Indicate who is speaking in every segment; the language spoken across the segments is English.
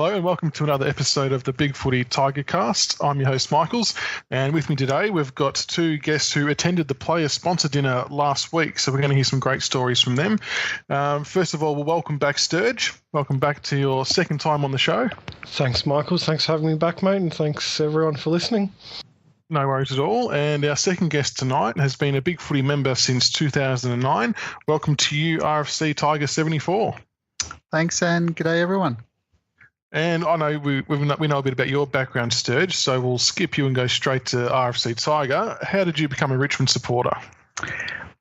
Speaker 1: Hello and welcome to another episode of the BigFooty Tigercast. I'm your host Michaels, and with me today we've got two guests who attended the Player Sponsor Dinner last week, so we're going to hear some great stories from them. First of all, we'll welcome back Sterge. Welcome back to your second time on the show.
Speaker 2: Thanks, Michaels. Thanks for having me back, mate, and thanks everyone for listening.
Speaker 1: No worries at all. And our second guest tonight has been a BigFooty member since 2009. Welcome to you, Rfctiger74.
Speaker 3: Thanks, and g'day everyone.
Speaker 1: And I know we know a bit about your background, Sterge, so we'll skip you and go straight to RFC Tiger. How did you become a Richmond supporter?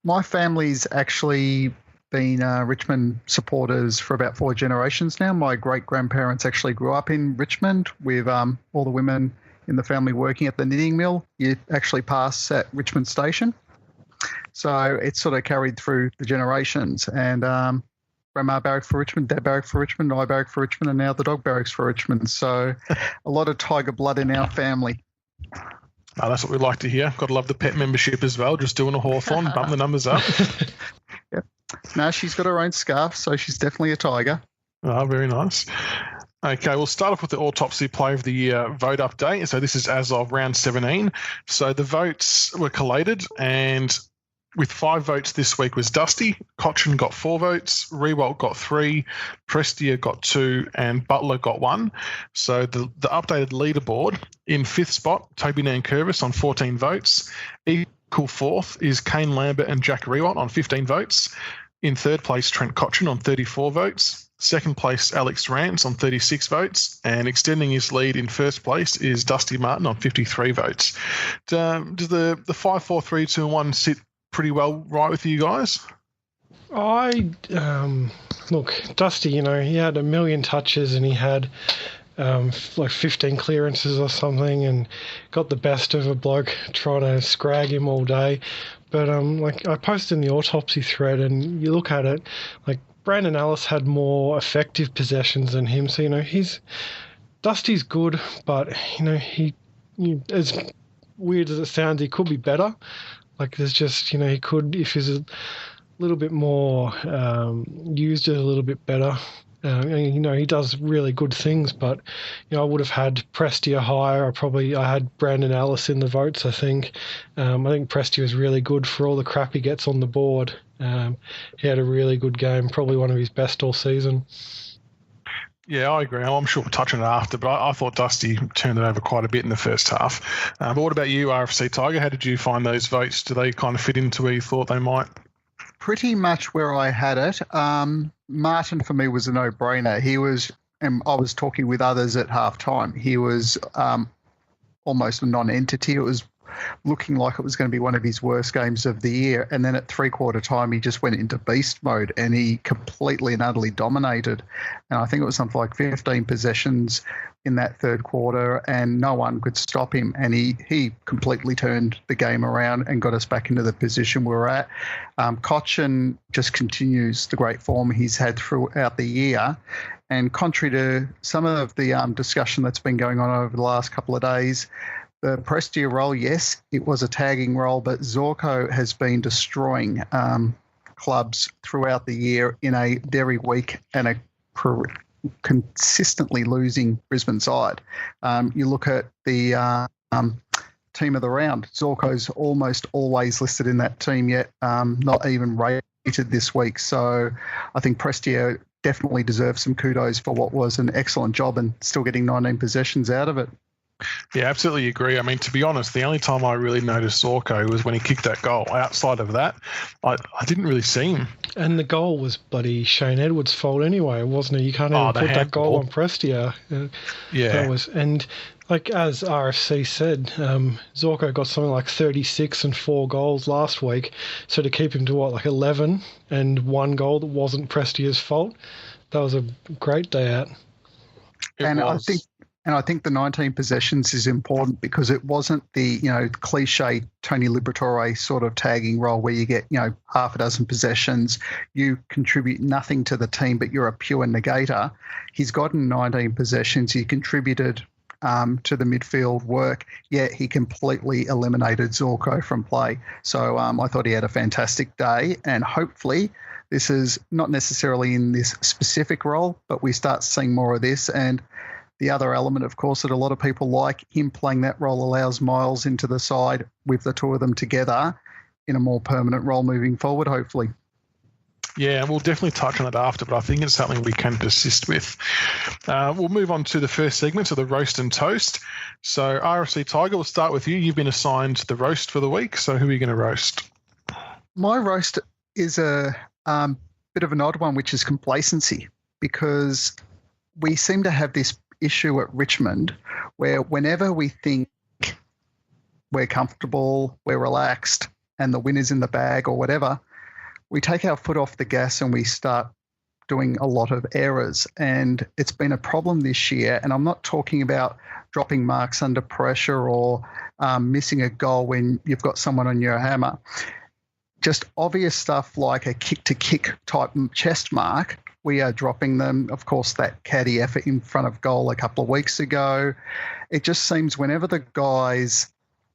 Speaker 3: My family's actually been Richmond supporters for about 4 generations now. My great-grandparents actually grew up in Richmond with all the women in the family working at the knitting mill. You actually pass at Richmond Station. So it's sort of carried through the generations. And Grandma barracked for Richmond, Dad barracked for Richmond, I barracked for Richmond, and now the dog barracks for Richmond. So a lot of Tiger blood in our family.
Speaker 1: Oh, that's what we like to hear. Got to love the pet membership as well, just doing a Hawthorn, bump the numbers up.
Speaker 3: Yep. No, she's got her own scarf, so she's definitely a Tiger.
Speaker 1: Oh, very nice. Okay, we'll start off with the Autopsy Player of the Year vote update. So this is as of round 17. So the votes were collated, and with 5 votes this week was Dusty. Cochrane got 4 votes, Rewalt got 3, Prestia got 2, and Butler got 1. So the updated leaderboard, in 5th spot, Toby Nankervis on 14 votes. Equal 4th is Kane Lambert and Jack Rewalt on 15 votes. In 3rd place, Trent Cochrane on 34 votes. 2nd place, Alex Rance on 36 votes. And extending his lead in 1st place is Dusty Martin on 53 votes. Does the 5, 4, 3, 2, and 1 sit pretty well right with you guys?
Speaker 2: Look, Dusty, he had 1 million touches and he had like 15 clearances or something and got the best of a bloke trying to scrag him all day. But I posted in the autopsy thread and you look at it, like Brandon Ellis had more effective possessions than him. So, Dusty's good, but, he as weird as it sounds, he could be better. Like there's just, he could, if he's a little bit more, used it a little bit better. He does really good things, but, I would have had Prestia higher. I had Brandon Ellis in the votes, I think. I think Prestia was really good for all the crap he gets on the board. He had a really good game, probably one of his best all season.
Speaker 1: Yeah, I agree. I'm sure we'll touch on it after, but I thought Dusty turned it over quite a bit in the first half. But what about you, RFC Tiger? How did you find those votes? Do they kind of fit into where you thought they might?
Speaker 3: Pretty much where I had it. Martin, for me, was a no-brainer. He was, and I was talking with others at halftime, he was almost a non-entity. It was looking like it was going to be one of his worst games of the year. And then at 3/4 time, he just went into beast mode and he completely and utterly dominated. And I think it was something like 15 possessions in that 3rd quarter and no one could stop him. And he completely turned the game around and got us back into the position we're at. Cochrane just continues the great form he's had throughout the year. And contrary to some of the discussion that's been going on over the last couple of days, the Prestia role, yes, it was a tagging role, but Zorko has been destroying clubs throughout the year in a very weak and a consistently losing Brisbane side. You look at the team of the round, Zorko's almost always listed in that team, yet not even rated this week. So I think Prestia definitely deserves some kudos for what was an excellent job and still getting 19 possessions out of it.
Speaker 1: Yeah, absolutely agree. I mean, to be honest, the only time I really noticed Zorko was when he kicked that goal. Outside of that, I didn't really see him.
Speaker 2: And the goal was bloody Shane Edwards' fault anyway, wasn't it? You can't even put that goal on Prestia.
Speaker 1: Yeah.
Speaker 2: And like as RFC said, Zorko got something like 36 and 4 goals last week. So to keep him to 11 and 1 goal that wasn't Prestia's fault, that was a great day out.
Speaker 3: I think the 19 possessions is important because it wasn't the, cliche Tony Liberatore sort of tagging role where you get, half a dozen possessions, you contribute nothing to the team, but you're a pure negator. He's gotten 19 possessions. He contributed to the midfield work, yet he completely eliminated Zorko from play. So I thought he had a fantastic day, and hopefully this is not necessarily in this specific role, but we start seeing more of this. And The other element, of course, that a lot of people like, him playing that role allows Miles into the side with the two of them together in a more permanent role moving forward, hopefully.
Speaker 1: Yeah, we'll definitely touch on it after, but I think it's something we can persist with. We'll move on to the first segment, so the roast and toast. So Rfctiger, we'll start with you. You've been assigned the roast for the week, so who are you going to roast?
Speaker 3: My roast is a bit of an odd one, which is complacency, because we seem to have this issue at Richmond where whenever we think we're comfortable, we're relaxed, and the win is in the bag or whatever, we take our foot off the gas and we start doing a lot of errors. And it's been a problem this year. And I'm not talking about dropping marks under pressure or missing a goal when you've got someone on your hammer. Just obvious stuff like a kick-to-kick type chest mark, we are dropping them. Of course, that caddy effort in front of goal a couple of weeks ago. It just seems whenever the guys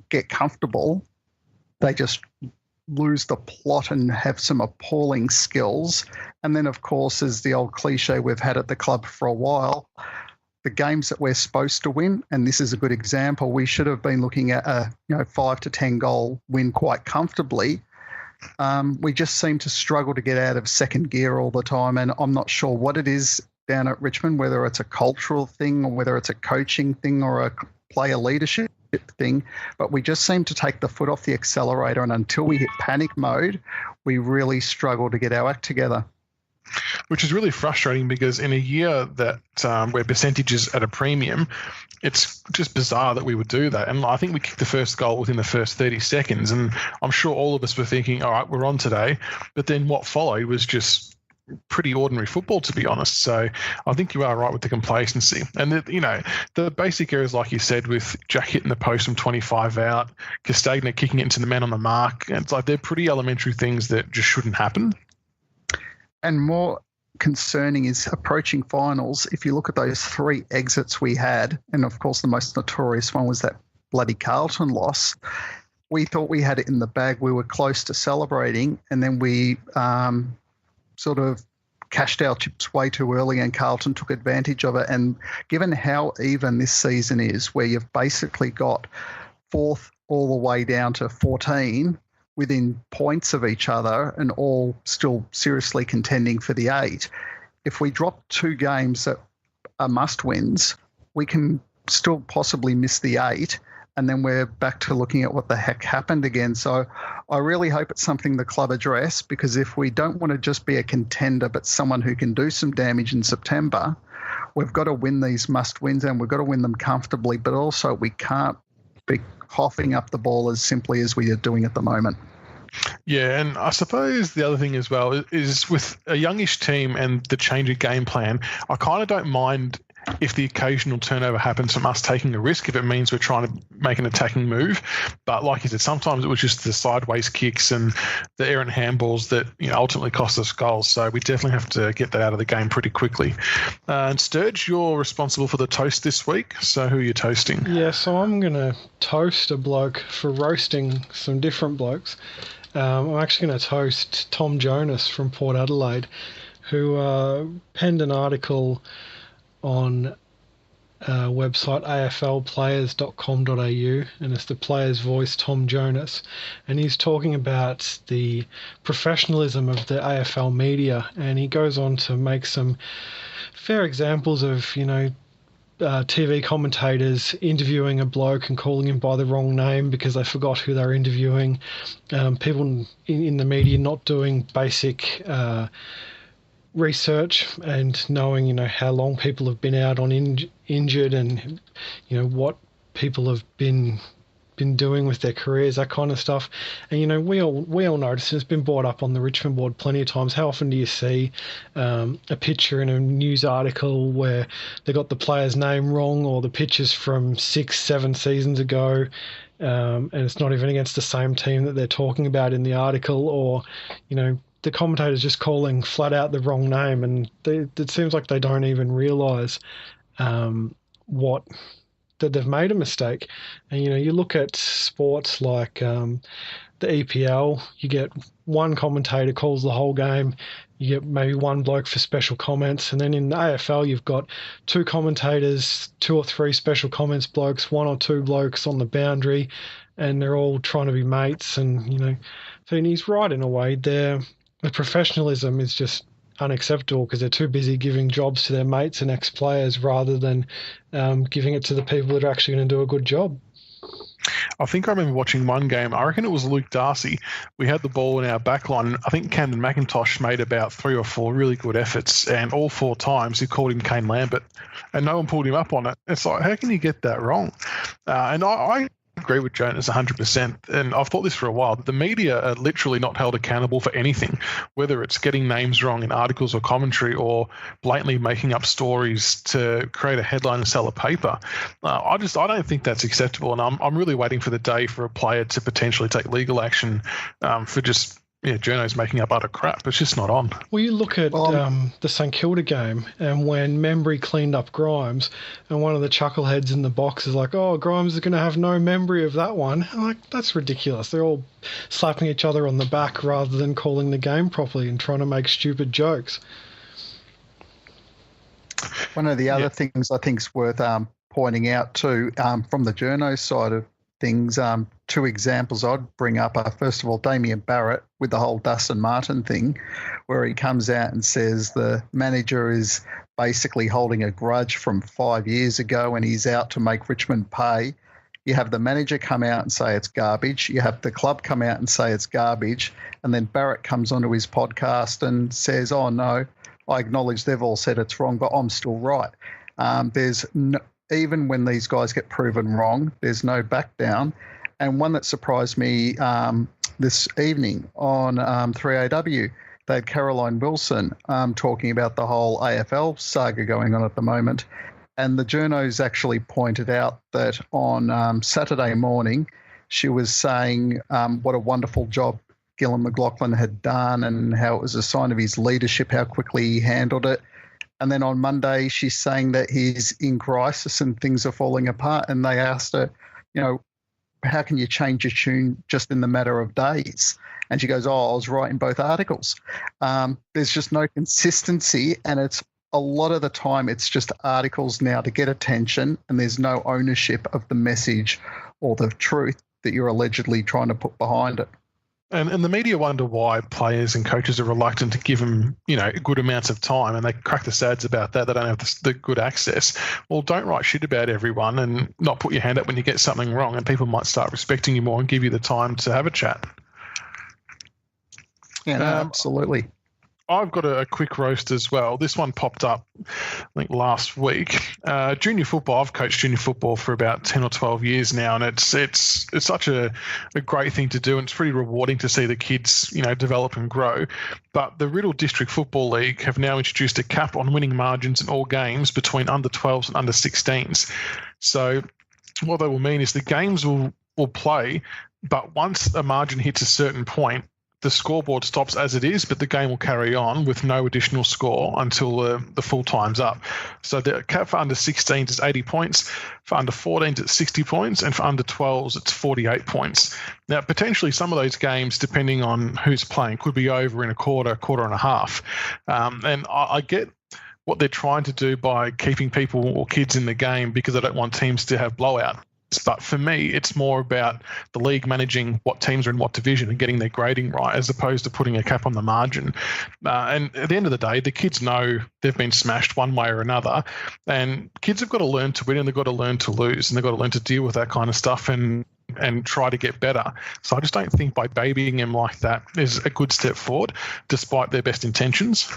Speaker 3: get comfortable, they just lose the plot and have some appalling skills. And then, of course, as the old cliche we've had at the club for a while, the games that we're supposed to win, and this is a good example, we should have been looking at a 5 to 10 goal win quite comfortably. We just seem to struggle to get out of second gear all the time, and I'm not sure what it is down at Richmond, whether it's a cultural thing or whether it's a coaching thing or a player leadership thing, but we just seem to take the foot off the accelerator, and until we hit panic mode, we really struggle to get our act together.
Speaker 1: Which is really frustrating because in a year that where percentage is at a premium, it's just bizarre that we would do that. And I think we kicked the first goal within the first 30 seconds, and I'm sure all of us were thinking, all right, we're on today. But then what followed was just pretty ordinary football, to be honest. So I think you are right with the complacency. And, the basic areas, like you said, with Jack hitting the post from 25 out, Castagna kicking it into the man on the mark, it's like they're pretty elementary things that just shouldn't happen.
Speaker 3: And more concerning is approaching finals. If you look at those 3 exits we had, and of course the most notorious one was that bloody Carlton loss, we thought we had it in the bag. We were close to celebrating, and then we sort of cashed our chips way too early, and Carlton took advantage of it. And given how even this season is, where you've basically got 4th all the way down to 14 within points of each other and all still seriously contending for the 8, if we drop 2 games that are must-wins, we can still possibly miss the 8, and then we're back to looking at what the heck happened again. So I really hope it's something the club address, because if we don't want to just be a contender but someone who can do some damage in September, we've got to win these must-wins, and we've got to win them comfortably, but also we can't be coughing up the ball as simply as we are doing at the moment.
Speaker 1: Yeah, and I suppose the other thing as well is with a youngish team and the change of game plan, I kind of don't mind if the occasional turnover happens from us taking a risk, if it means we're trying to make an attacking move. But like you said, sometimes it was just the sideways kicks and the errant handballs that ultimately cost us goals. So we definitely have to get that out of the game pretty quickly. And Sterge, you're responsible for the toast this week. So who are you toasting?
Speaker 2: Yeah, so I'm going to toast a bloke for roasting some different blokes. I'm actually going to toast Tom Jonas from Port Adelaide, who penned an article on website aflplayers.com.au, and it's the player's voice, Tom Jonas, and he's talking about the professionalism of the AFL media, and he goes on to make some fair examples of TV commentators interviewing a bloke and calling him by the wrong name because they forgot who they're interviewing, people in the media not doing basic research and knowing how long people have been out on injured and what people have been doing with their careers, that kind of stuff. And we all notice, and it's been brought up on the Richmond board plenty of times, how often do you see a picture in a news article where they got the player's name wrong, or the picture's from 6-7 seasons ago, and it's not even against the same team that they're talking about in the article, or the commentator's just calling flat out the wrong name, and it seems like they don't even realise that they've made a mistake. And you look at sports like the EPL, you get one commentator calls the whole game. You get maybe one bloke for special comments. And then in the AFL, you've got two commentators, 2 or 3 special comments blokes, 1 or 2 blokes on the boundary, and they're all trying to be mates. And, so he's right in a way. The professionalism is just unacceptable because they're too busy giving jobs to their mates and ex-players rather than giving it to the people that are actually going to do a good job.
Speaker 1: I think I remember watching one game. I reckon it was Luke Darcy. We had the ball in our back line. I think Camden McIntosh made about 3 or 4 really good efforts, and all 4 times he called him Kane Lambert, and no one pulled him up on it. It's like, how can you get that wrong? And I agree with Jonas 100%, and I've thought this for a while, that the media are literally not held accountable for anything, whether it's getting names wrong in articles or commentary or blatantly making up stories to create a headline and sell a paper. I don't think that's acceptable, and I'm really waiting for the day for a player to potentially take legal action for just journos making up utter crap. It's just not on.
Speaker 2: Well, you look at the St Kilda game, and when Membry cleaned up Grimes, and one of the chuckleheads in the box is like, oh, Grimes is going to have no memory of that one. I'm like, that's ridiculous. They're all slapping each other on the back rather than calling the game properly and trying to make stupid jokes.
Speaker 3: One of the other things I think is worth pointing out too, from the journo side of things, 2 examples I'd bring up are, first of all, Damien Barrett with the whole Dustin Martin thing, where he comes out and says the manager is basically holding a grudge from 5 years ago and he's out to make Richmond pay. You have the manager come out and say it's garbage. You have the club come out and say it's garbage. And then Barrett comes onto his podcast and says, oh, no, I acknowledge they've all said it's wrong, but I'm still right. There's no, even when these guys get proven wrong, there's no back down. And one that surprised me this evening on 3AW, they had Caroline Wilson talking about the whole AFL saga going on at the moment. And the journos actually pointed out that on Saturday morning, she was saying what a wonderful job Gillon McLachlan had done and how it was a sign of his leadership, how quickly he handled it. And then on Monday, she's saying that he's in crisis and things are falling apart. And they asked her, how can you change your tune just in the matter of days? And she goes, I was right in both articles. There's just no consistency, and it's a lot of the time it's just articles now to get attention, and there's no ownership of the message or the truth that you're allegedly trying to put behind it.
Speaker 1: And the media wonder why players and coaches are reluctant to give them, good amounts of time, and they crack the sads about that. They don't have the good access. Well, don't write shit about everyone and not put your hand up when you get something wrong, and people might start respecting you more and give you the time to have a chat.
Speaker 3: Yeah, no, absolutely.
Speaker 1: I've got a quick roast as well. This one popped up, I think, last week. Junior football. I've coached junior football for about 10 or 12 years now, and it's such a great thing to do, and it's pretty rewarding to see the kids, develop and grow. But the Riddle District Football League have now introduced a cap on winning margins in all games between under 12s and under 16s. So what that will mean is the games will play, but once a margin hits a certain point, the scoreboard stops as it is, but the game will carry on with no additional score until the full time's up. So the cap for under 16s is 80 points, for under 14s it's 60 points, and for under 12s it's 48 points. Now, potentially some of those games, depending on who's playing, could be over in a quarter and a half. And I get what they're trying to do by keeping people or kids in the game because they don't want teams to have blowout. But for me, it's more about the league managing what teams are in what division and getting their grading right, as opposed to putting a cap on the margin. And at the end of the day, the kids know they've been smashed one way or another, and kids have got to learn to win and they've got to learn to lose, and they've got to learn to deal with that kind of stuff and try to get better. So I just don't think by babying them like that is a good step forward, despite their best intentions.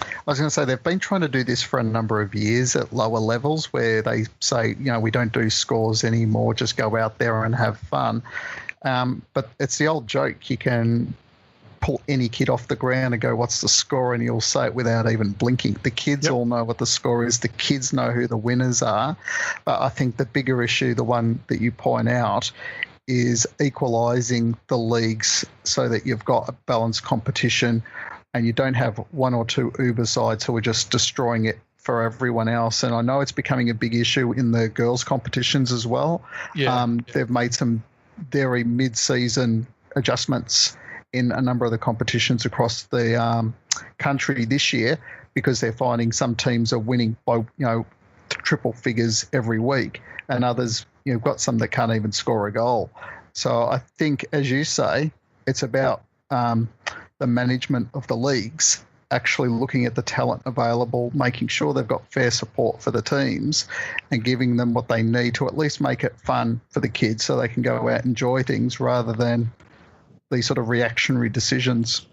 Speaker 3: I was going to say they've been trying to do this for a number of years at lower levels where they say, we don't do scores anymore, just go out there and have fun. But it's the old joke. You can pull any kid off the ground and go, what's the score? And he'll say it without even blinking. The kids all know what the score is. The kids know who the winners are. But I think the bigger issue, the one that you point out, is equalising the leagues so that you've got a balanced competition and you don't have one or two Uber sides who are just destroying it for everyone else. And I know it's becoming a big issue in the girls' competitions as well. They've made some very mid-season adjustments in a number of the competitions across the country this year, because they're finding some teams are winning by triple figures every week, and others got some that can't even score a goal. So I think, as you say, it's about the management of the leagues actually looking at the talent available, making sure they've got fair support for the teams and giving them what they need to at least make it fun for the kids so they can go out and enjoy things rather than these sort of reactionary decisions.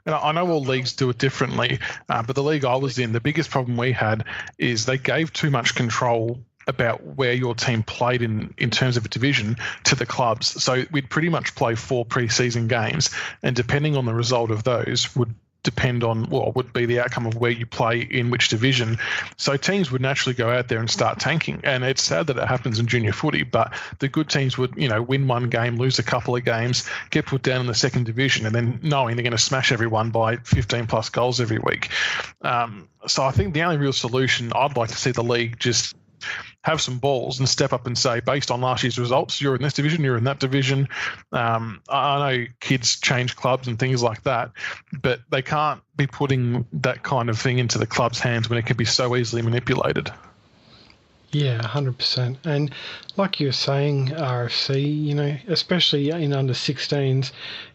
Speaker 1: And I know all leagues do it differently, but the league I was in, the biggest problem we had is they gave too much control about where your team played in terms of a division to the clubs. So we'd pretty much play 4 pre-season games, and depending on the result of those would depend on would be the outcome of where you play in which division. So teams would naturally go out there and start tanking, and it's sad that it happens in junior footy, but the good teams would win one game, lose a couple of games, get put down in the second division, and then knowing they're going to smash everyone by 15 plus goals every week. So I think the only real solution, I'd like to see the league just have some balls and step up and say, based on last year's results, you're in this division, you're in that division. I know kids change clubs and things like that, but they can't be putting that kind of thing into the club's hands when it can be so easily manipulated.
Speaker 2: Yeah, 100%. And like you were saying, RFC, especially in under 16s,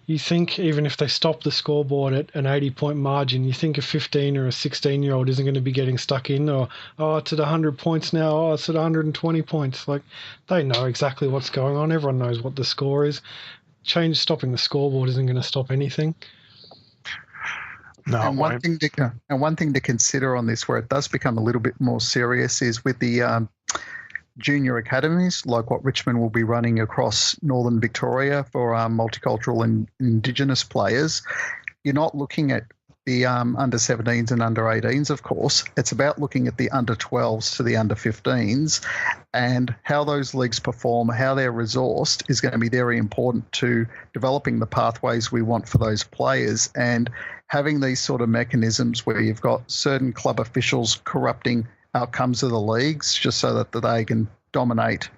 Speaker 2: you think even if they stop the scoreboard at an 80-point margin, you think a 15 or a 16-year-old isn't going to be getting stuck in, or, it's at 100 points now, it's at 120 points. Like, they know exactly what's going on. Everyone knows what the score is. Stopping the scoreboard isn't going to stop anything.
Speaker 3: No, and one thing to consider on this, where it does become a little bit more serious, is with the junior academies, like what Richmond will be running across northern Victoria for multicultural and Indigenous players. You're not looking at the under 17s and under 18s, of course. It's about looking at the under 12s to the under 15s, and how those leagues perform, how they're resourced is going to be very important to developing the pathways we want for those players, and having these sort of mechanisms where you've got certain club officials corrupting outcomes of the leagues just so that they can dominate,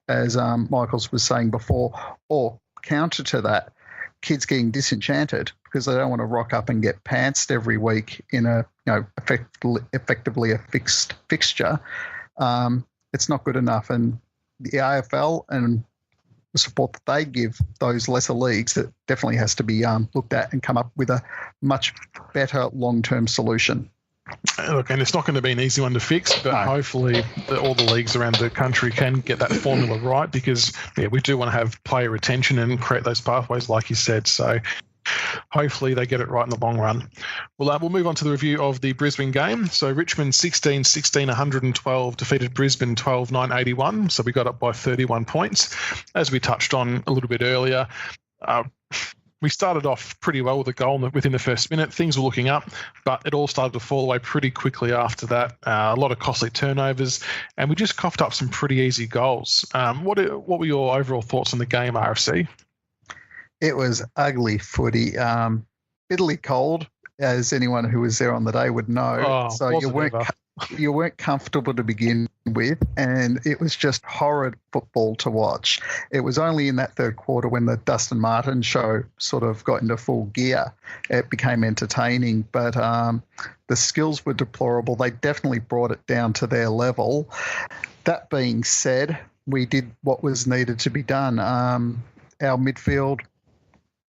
Speaker 3: as Michaels was saying before, or counter to that, kids getting disenchanted because they don't want to rock up and get pantsed every week in a effectively a fixed fixture. It's not good enough, and the AFL and the support that they give those lesser leagues, it definitely has to be looked at and come up with a much better long-term solution.
Speaker 1: Look, and it's not going to be an easy one to fix, but hopefully all the leagues around the country can get that formula right, because we do want to have player retention and create those pathways like you said. So hopefully they get it right in the long run. We'll move on to the review of the Brisbane game. So Richmond 16-16, 112 defeated Brisbane 12-9, 81. So we got up by 31 points. As we touched on a little bit earlier, we started off pretty well with a goal within the first minute. Things were looking up, but it all started to fall away pretty quickly after that. A lot of costly turnovers, and we just coughed up some pretty easy goals. What were your overall thoughts on the game, RFC?
Speaker 3: It was ugly footy, bitterly cold, as anyone who was there on the day would know. So you weren't comfortable to begin with, and it was just horrid football to watch. It was only in that third quarter, when the Dustin Martin show sort of got into full gear, it became entertaining. But the skills were deplorable. They definitely brought it down to their level. That being said, we did what was needed to be done. Our midfield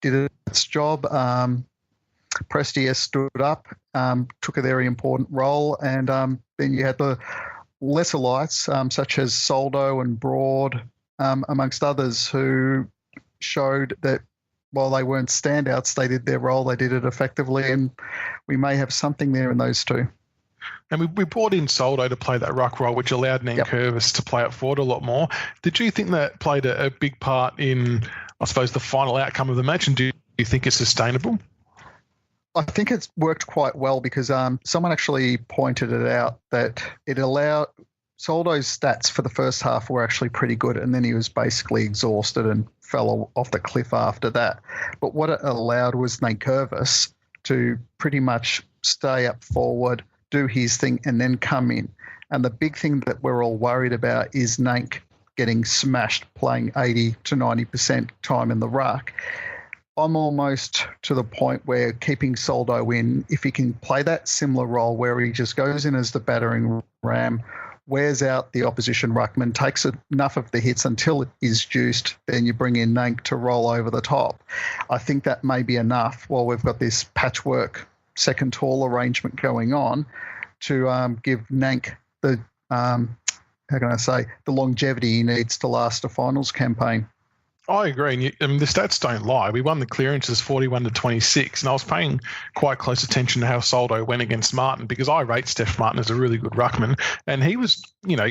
Speaker 3: did its job. Prestia stood up, took a very important role, and then you had the lesser lights such as Soldo and Broad, amongst others, who showed that while they weren't standouts, they did their role, they did it effectively, and we may have something there in those two.
Speaker 1: And we brought in Soldo to play that ruck role, which allowed Nankervis to play up forward a lot more. Did you think that played a big part in, I suppose, the final outcome of the match, and do you think it's sustainable?
Speaker 3: I think it's worked quite well, because someone actually pointed it out that it allowed Soldo's stats for the first half were actually pretty good, and then he was basically exhausted and fell off the cliff after that. But what it allowed was Nankervis to pretty much stay up forward, do his thing, and then come in. And the big thing that we're all worried about is Nank getting smashed playing 80 to 90% time in the ruck. I'm almost to the point where keeping Soldo in, if he can play that similar role where he just goes in as the battering ram, wears out the opposition ruckman, takes enough of the hits until it is juiced, then you bring in Nank to roll over the top. I think that may be enough while we've got this patchwork second tall arrangement going on to give Nank the, the longevity he needs to last a finals campaign.
Speaker 1: I agree. And the stats don't lie. We won the clearances 41-26, and I was paying quite close attention to how Soldo went against Martin because I rate Steph Martin as a really good ruckman, and he was,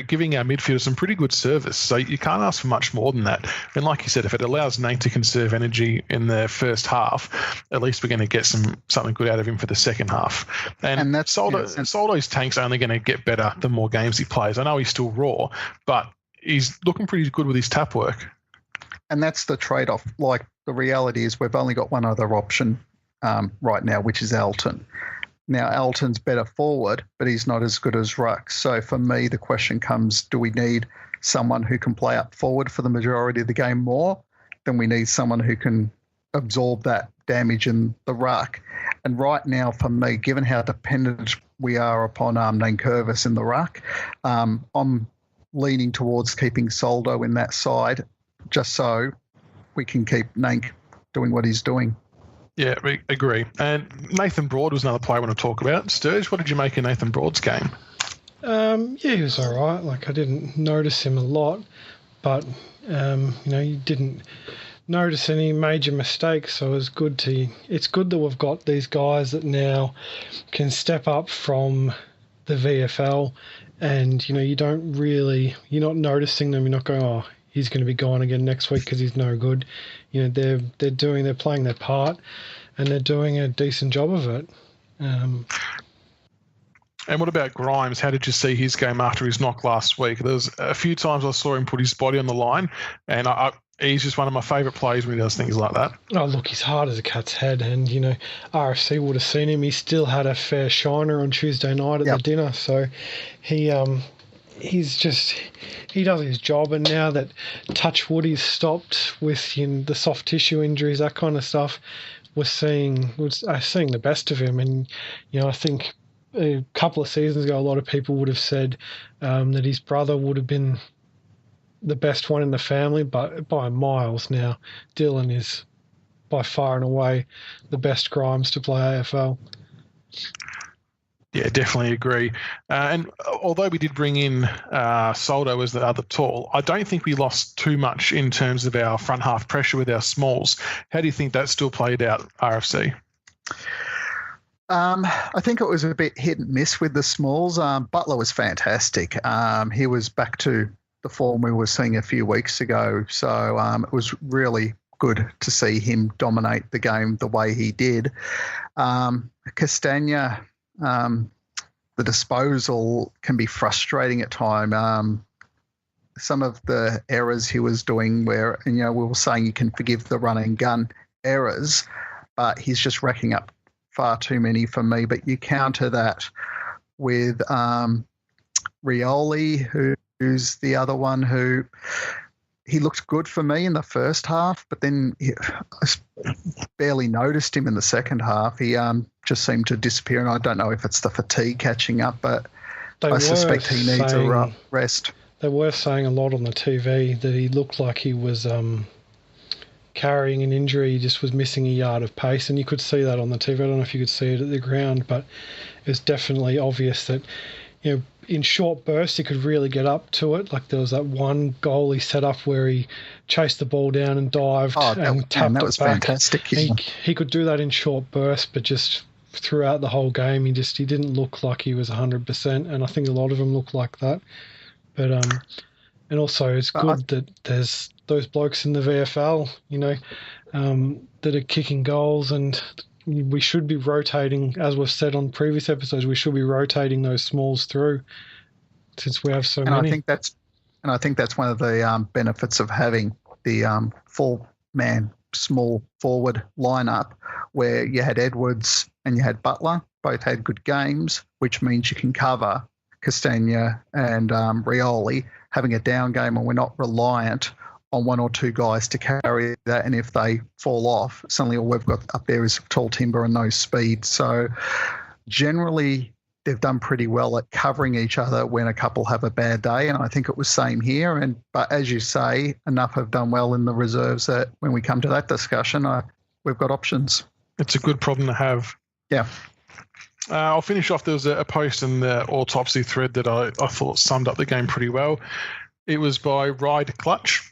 Speaker 1: giving our midfielders some pretty good service. So you can't ask for much more than that. And like you said, if it allows Nate to conserve energy in the first half, at least we're going to get something good out of him for the second half. And that's Soldo's tank's only going to get better the more games he plays. I know he's still raw, but he's looking pretty good with his tap work.
Speaker 3: And that's the trade-off. Like, the reality is we've only got one other option right now, which is Elton. Now, Elton's better forward, but he's not as good as Ruck. So for me, the question comes, do we need someone who can play up forward for the majority of the game more? Then we need someone who can absorb that damage in the Ruck. And right now, for me, given how dependent we are upon Nankervis in the Ruck, I'm leaning towards keeping Soldo in that side, just so we can keep Nank doing what he's doing.
Speaker 1: Yeah, we agree. And Nathan Broad was another player I want to talk about. Sturge, what did you make of Nathan Broad's game?
Speaker 2: He was all right. Like, I didn't notice him a lot, but, you didn't notice any major mistakes, so it's good that we've got these guys that now can step up from the VFL and, you're not noticing them. You're not going, oh, he's going to be gone again next week because he's no good. They're playing their part, and they're doing a decent job of it.
Speaker 1: And what about Grimes? How did you see his game after his knock last week? There was a few times I saw him put his body on the line, and he's just one of my favourite players when he does things like that.
Speaker 2: Oh, look, he's hard as a cat's head, and, RFC would have seen him. He still had a fair shiner on Tuesday night at the dinner, so he does his job. And now that Touchwood he's stopped with the soft tissue injuries, that kind of stuff, we're seeing the best of him. And I think a couple of seasons ago a lot of people would have said that his brother would have been the best one in the family, but by miles now Dylan is by far and away the best Grimes to play AFL.
Speaker 1: Yeah, definitely agree. And although we did bring in Soldo as the other tall, I don't think we lost too much in terms of our front half pressure with our smalls. How do you think that still played out, RFC?
Speaker 3: I think it was a bit hit and miss with the smalls. Butler was fantastic. He was back to the form we were seeing a few weeks ago. So it was really good to see him dominate the game the way he did. Castagna... the disposal can be frustrating at times. Some of the errors he was doing where, we were saying you can forgive the run and gun errors, but he's just racking up far too many for me. But you counter that with Rioli, who's the other one who he looked good for me in the first half, but then I barely noticed him in the second half. He just seemed to disappear, and I don't know if it's the fatigue catching up, but I suspect he needs a rest.
Speaker 2: They were saying a lot on the TV that he looked like he was carrying an injury. He just was missing a yard of pace, and you could see that on the TV. I don't know if you could see it at the ground, but it was definitely obvious that, in short bursts, he could really get up to it. Like there was that one goal he set up where he chased the ball down and dived and tapped it back.
Speaker 3: Fantastic.
Speaker 2: He could do that in short bursts, but just throughout the whole game, he didn't look like he was 100%, and I think a lot of them look like that. But and also it's good that there's those blokes in the VFL, that are kicking goals, and we should be rotating, as we've said on previous episodes, we should be rotating those smalls through since we have so many.
Speaker 3: I think that's one of the benefits of having the four-man small forward lineup where you had Edwards and you had Butler, both had good games, which means you can cover Castagna and Rioli having a down game, and we're not reliant on one or two guys to carry that, and if they fall off, suddenly all we've got up there is tall timber and no speed. So generally they've done pretty well at covering each other when a couple have a bad day, and I think it was same here. But as you say, enough have done well in the reserves that when we come to that discussion, we've got options.
Speaker 1: It's a good problem to have.
Speaker 3: Yeah.
Speaker 1: I'll finish off. There was a post in the Autopsy thread that I thought summed up the game pretty well. It was by Ride Clutch.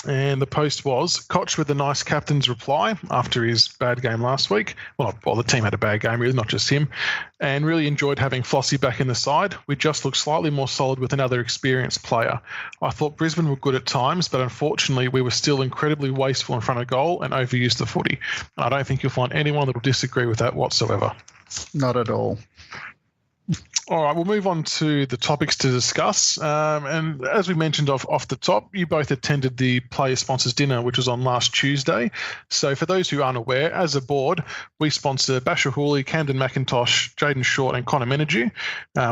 Speaker 1: And the post was, Koch with a nice captain's reply after his bad game last week. Well, the team had a bad game, really, not just him. And really enjoyed having Flossie back in the side. We just looked slightly more solid with another experienced player. I thought Brisbane were good at times, but unfortunately we were still incredibly wasteful in front of goal and overused the footy. And I don't think you'll find anyone that will disagree with that whatsoever.
Speaker 3: Not at all.
Speaker 1: All right, we'll move on to the topics to discuss. And as we mentioned off the top, you both attended the Player Sponsors Dinner, which was on last Tuesday. So for those who aren't aware, as a board, we sponsor Basher Hooley, Camden McIntosh, Jaden Short and Connor Menagew,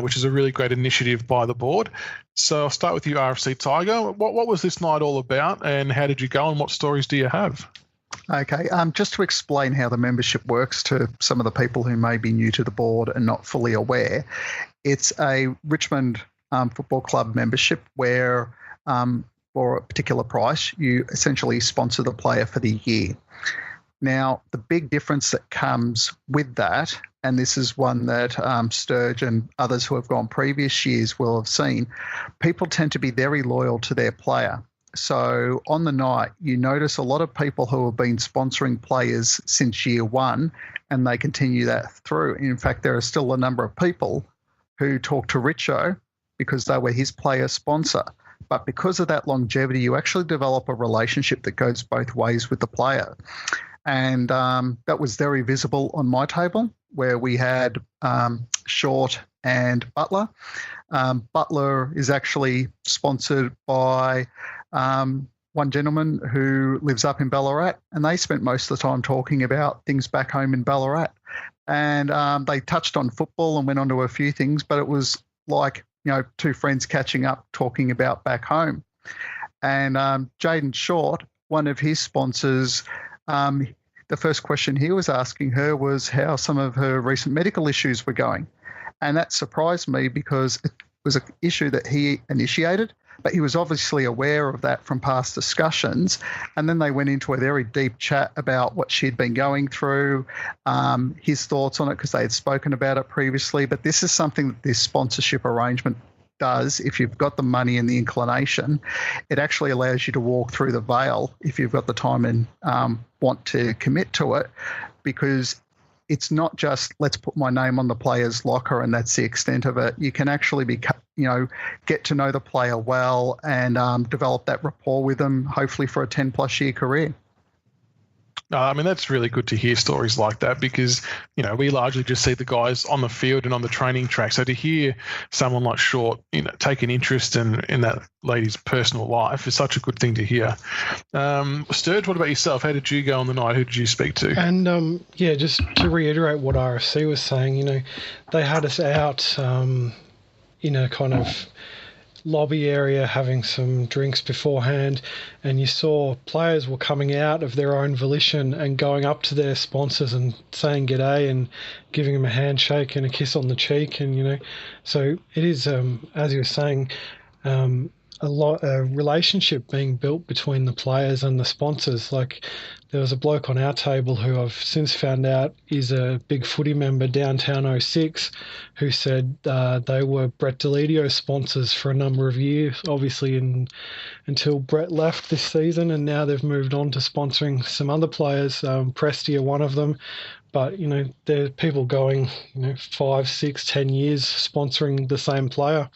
Speaker 1: which is a really great initiative by the board. So I'll start with you, RFC Tiger. What was this night all about, and how did you go, and what stories do you have?
Speaker 3: Okay, just to explain how the membership works to some of the people who may be new to the board and not fully aware, it's a Richmond Football Club membership where for a particular price, you essentially sponsor the player for the year. Now, the big difference that comes with that, and this is one that Sterge and others who have gone previous years will have seen, people tend to be very loyal to their player. So on the night, you notice a lot of people who have been sponsoring players since year one, and they continue that through. In fact, there are still a number of people who talk to Richo because they were his player sponsor. But because of that longevity, you actually develop a relationship that goes both ways with the player. And that was very visible on my table, where we had Short and Butler. Butler is actually sponsored by one gentleman who lives up in Ballarat, and they spent most of the time talking about things back home in Ballarat. And they touched on football and went on to a few things, but it was like, two friends catching up talking about back home. And Jaden Short, one of his sponsors, the first question he was asking her was how some of her recent medical issues were going. And that surprised me because it was an issue that he initiated, but he was obviously aware of that from past discussions. And then they went into a very deep chat about what she'd been going through, his thoughts on it, because they had spoken about it previously. But this is something that this sponsorship arrangement does. If you've got the money and the inclination, it actually allows you to walk through the veil if you've got the time and want to commit to it, because it's not just let's put my name on the player's locker and that's the extent of it. You can actually get to know the player well and develop that rapport with them, hopefully for a 10-plus year career.
Speaker 1: That's really good to hear stories like that because, we largely just see the guys on the field and on the training track. So to hear someone like Short, take an interest in that lady's personal life is such a good thing to hear. Sturge, what about yourself? How did you go on the night? Who did you speak to?
Speaker 2: And, just to reiterate what RFC was saying, they had us out in a kind of lobby area having some drinks beforehand, and you saw players were coming out of their own volition and going up to their sponsors and saying g'day and giving them a handshake and a kiss on the cheek, and so it is as you were saying, a relationship being built between the players and the sponsors. Like there was a bloke on our table who I've since found out is a BigFooty member, Downtown 06, who said they were Brett Deledio sponsors for a number of years, obviously until Brett left this season, and now they've moved on to sponsoring some other players. Presti are one of them. But, there are people going, 5, 6, 10 years sponsoring the same player.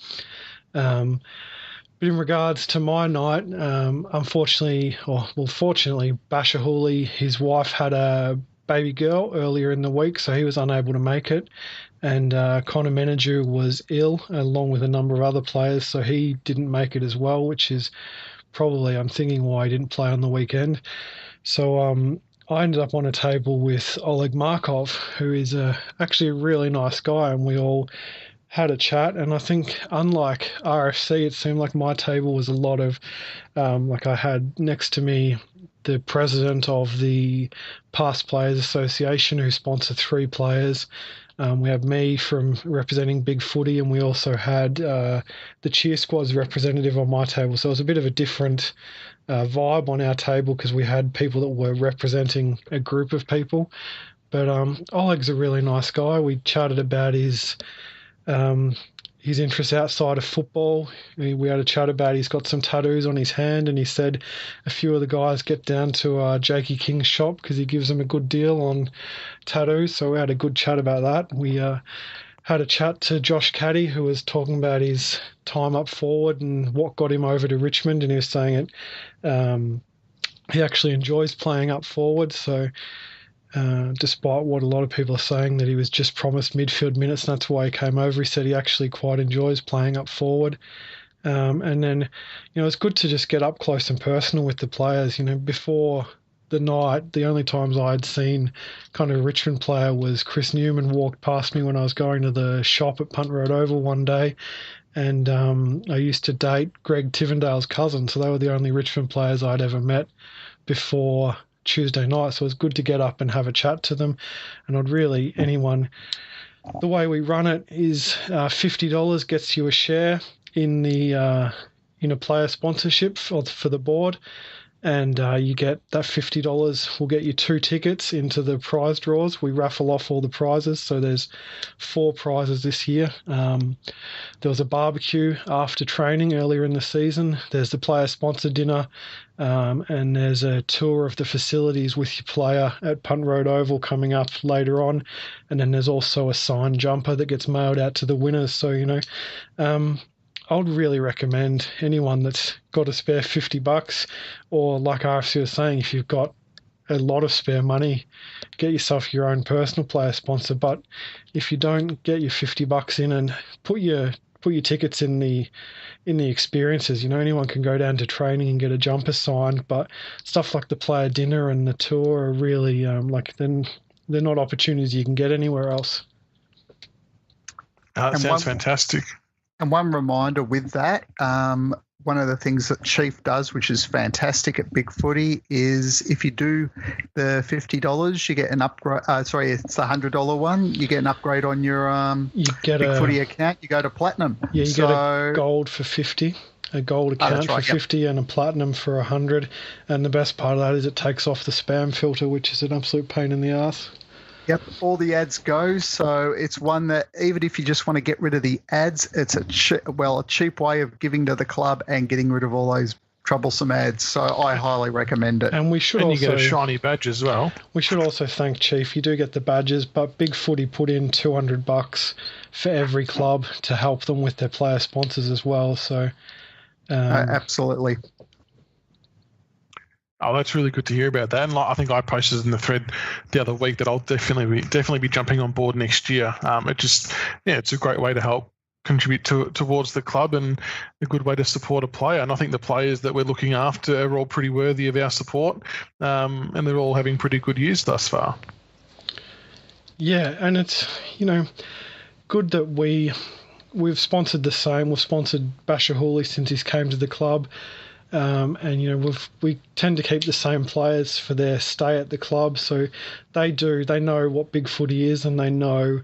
Speaker 2: But in regards to my night, fortunately, Basher Hooley, his wife had a baby girl earlier in the week, so he was unable to make it. And Connor Menagew was ill, along with a number of other players, so he didn't make it as well, which is probably, I'm thinking, why he didn't play on the weekend. So I ended up on a table with Oleg Markov, who is actually a really nice guy, and we all had a chat, and I think unlike RFC, it seemed like my table was a lot of like I had next to me the president of the Past Players Association who sponsored 3 players. We had me from representing BigFooty, and we also had the Cheer Squad's representative on my table. So it was a bit of a different vibe on our table because we had people that were representing a group of people. But Oleg's a really nice guy. We chatted about his interests outside of football. We had a chat about he's got some tattoos on his hand, and he said a few of the guys get down to Jakey King's shop because he gives them a good deal on tattoos. So we had a good chat about that. We had a chat to Josh Caddy, who was talking about his time up forward and what got him over to Richmond, and he was saying he actually enjoys playing up forward. So despite what a lot of people are saying that he was just promised midfield minutes and that's why he came over, he said he actually quite enjoys playing up forward. And then, it's good to just get up close and personal with the players. Before the night, the only times I'd seen kind of a Richmond player was Chris Newman walked past me when I was going to the shop at Punt Road Oval one day. And I used to date Greg Tivendale's cousin, so they were the only Richmond players I'd ever met before Tuesday night. So it was good to get up and have a chat to them. And the way we run it is $50 gets you a share in the in a player sponsorship for the board, and you get that $50 will get you 2 tickets into the prize draws. We raffle off all the prizes, so there's 4 prizes this year. There was a barbecue after training earlier in the season. There's the player sponsor dinner, and there's a tour of the facilities with your player at Punt Road Oval coming up later on, and then there's also a signed jumper that gets mailed out to the winners. So I would really recommend anyone that's got a spare $50, or like RFC was saying, if you've got a lot of spare money, get yourself your own personal player sponsor. But if you don't, get your $50 in and put your tickets in the experiences. Anyone can go down to training and get a jumper signed, but stuff like the player dinner and the tour are really they're not opportunities you can get anywhere else.
Speaker 1: That sounds fantastic.
Speaker 3: And one reminder with that, one of the things that Chief does, which is fantastic at BigFooty, is if you do the $50, you get an upgrade. It's the $100 one. You get an upgrade on your BigFooty account. You go to platinum.
Speaker 2: Yeah, you get a gold for 50. A gold account for 50 and a platinum for 100. And the best part of that is it takes off the spam filter, which is an absolute pain in the ass.
Speaker 3: Yep, all the ads go. So it's one that even if you just want to get rid of the ads, it's a cheap way of giving to the club and getting rid of all those troublesome ads. So I highly recommend it.
Speaker 2: And
Speaker 1: you get a shiny badge as well.
Speaker 2: We should also thank Chief. You do get the badges, but BigFooty put in $200 for every club to help them with their player sponsors as well. So
Speaker 3: absolutely.
Speaker 1: Oh, that's really good to hear about that. And I think I posted in the thread the other week that I'll definitely be jumping on board next year. It's a great way to help contribute towards the club and a good way to support a player. And I think the players that we're looking after are all pretty worthy of our support, and they're all having pretty good years thus far.
Speaker 2: Yeah, and it's good that we've sponsored the same. We've sponsored Basher Hooley since he's came to the club. And we tend to keep the same players for their stay at the club, so they know what BigFooty is, and they know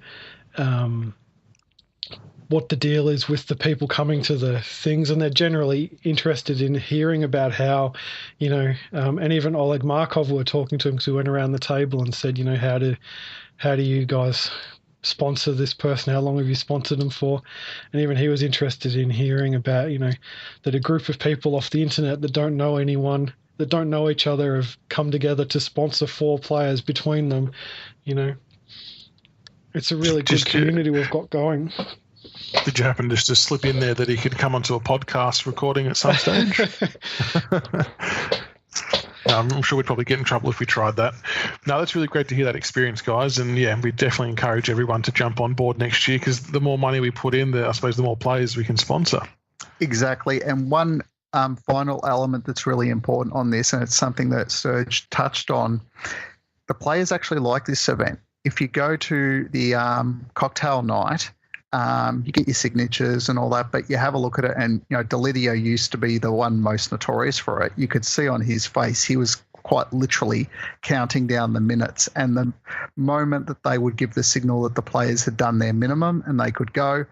Speaker 2: what the deal is with the people coming to the things, and they're generally interested in hearing about how, and even Oleg Markov, we were talking to him because we went around the table and said, how do you guys sponsor this person? How long have you sponsored them for? And even he was interested in hearing about, that a group of people off the internet that don't know anyone, that don't know each other, have come together to sponsor 4 players between them. It's a really good community we've got going.
Speaker 1: Did you happen just to slip in there that he could come onto a podcast recording at some stage? I'm sure we'd probably get in trouble if we tried that. No, that's really great to hear that experience, guys. And yeah, we definitely encourage everyone to jump on board next year, because the more money we put in, I suppose the more players we can sponsor.
Speaker 3: Exactly. And one final element that's really important on this, and it's something that Sterge touched on, the players actually like this event. If you go to the cocktail night, You get your signatures and all that, but you have a look at it, and Delidio used to be the one most notorious for it. You could see on his face he was quite literally counting down the minutes, and the moment that they would give the signal that the players had done their minimum and they could go,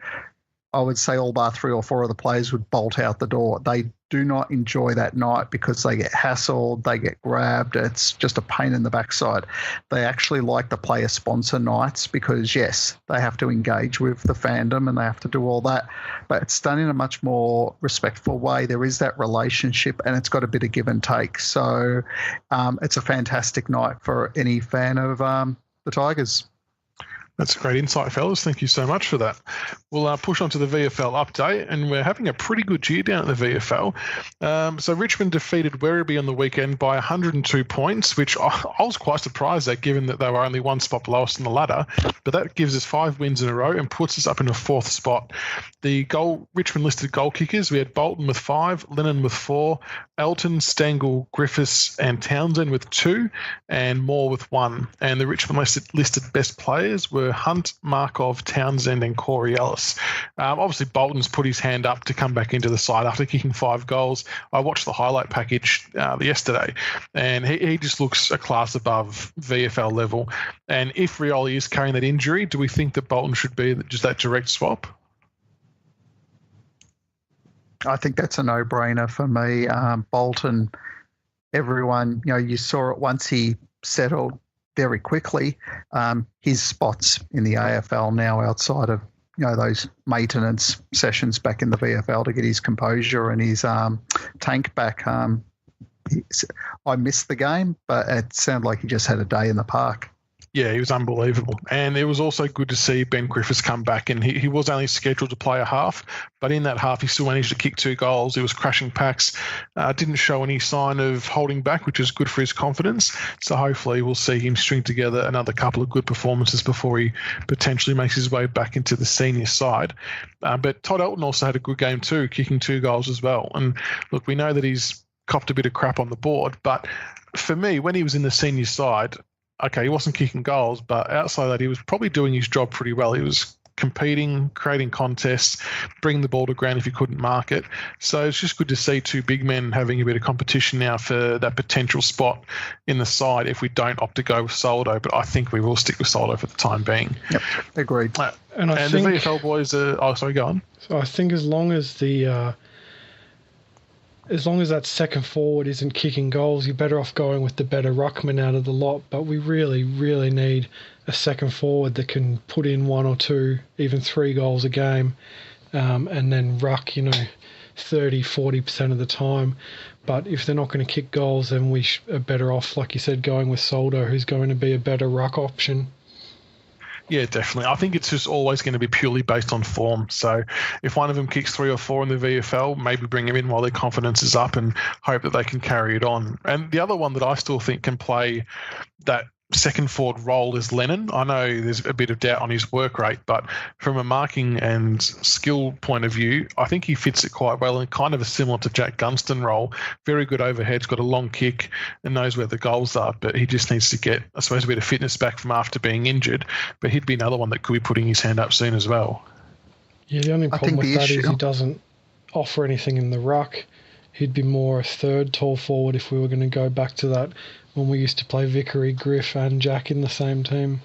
Speaker 3: I would say all bar 3 or 4 of the players would bolt out the door. They do not enjoy that night because they get hassled, they get grabbed. It's just a pain in the backside. They actually like the player sponsor nights because, yes, they have to engage with the fandom and they have to do all that, but it's done in a much more respectful way. There is that relationship and it's got a bit of give and take. So it's a fantastic night for any fan of the Tigers.
Speaker 1: That's a great insight, fellas. Thank you so much for that. We'll push on to the VFL update, and we're having a pretty good year down at the VFL. So Richmond defeated Werribee on the weekend by 102 points, which I was quite surprised at, given that they were only one spot lowest on the ladder. But that gives us 5 wins in a row and puts us up in the 4th spot. The Richmond listed goal kickers, we had Bolton with 5, Lennon with 4, Elton, Stengel, Griffiths and Townsend with 2, and Moore with 1. And the Richmond listed best players were Hunt, Markov, Townsend and Corey Ellis. Obviously, Bolton's put his hand up to come back into the side after kicking 5 goals. I watched the highlight package yesterday, and he just looks a class above VFL level. And if Rioli is carrying that injury, do we think that Bolton should be just that direct swap?
Speaker 3: I think that's a no-brainer for me. Bolton, everyone, you saw it once he settled very quickly. His spots in the AFL now outside of those maintenance sessions back in the VFL to get his composure and his tank back. I missed the game, but it sounded like he just had a day in the park.
Speaker 1: Yeah, he was unbelievable. And it was also good to see Ben Griffiths come back. And he was only scheduled to play a half, but in that half he still managed to kick 2 goals. He was crashing packs, didn't show any sign of holding back, which is good for his confidence. So hopefully we'll see him string together another couple of good performances before he potentially makes his way back into the senior side. But Todd Elton also had a good game too, kicking 2 goals as well. And look, we know that he's copped a bit of crap on the board, but for me, when he was in the senior side, okay, he wasn't kicking goals, but outside of that, he was probably doing his job pretty well. He was competing, creating contests, bringing the ball to ground if he couldn't mark it. So it's just good to see 2 big men having a bit of competition now for that potential spot in the side if we don't opt to go with Soldo, but I think we will stick with Soldo for the time being.
Speaker 3: Yep, agreed.
Speaker 1: And the VFL boys are... Oh, sorry, go on.
Speaker 2: So I think as long as that second forward isn't kicking goals, you're better off going with the better ruckman out of the lot. But we really, really need a second forward that can put in 1 or 2, even 3 goals a game, and then ruck, 30-40% of the time. But if they're not going to kick goals, then we are better off, like you said, going with Soldo, who's going to be a better ruck option.
Speaker 1: Yeah, definitely. I think it's just always going to be purely based on form. So if one of them kicks 3 or 4 in the VFL, maybe bring them in while their confidence is up and hope that they can carry it on. And the other one that I still think can play that second forward role is Lennon. I know there's a bit of doubt on his work rate, but from a marking and skill point of view, I think he fits it quite well and kind of a similar to Jack Gunston role. Very good overheads, got a long kick and knows where the goals are, but he just needs to get, I suppose, a bit of fitness back from after being injured. But he'd be another one that could be putting his hand up soon as well.
Speaker 2: Yeah, the only problem with that is he doesn't offer anything in the ruck. He'd be more a third tall forward if we were going to go back to that when we used to play Vickery, Griff and Jack in the same team.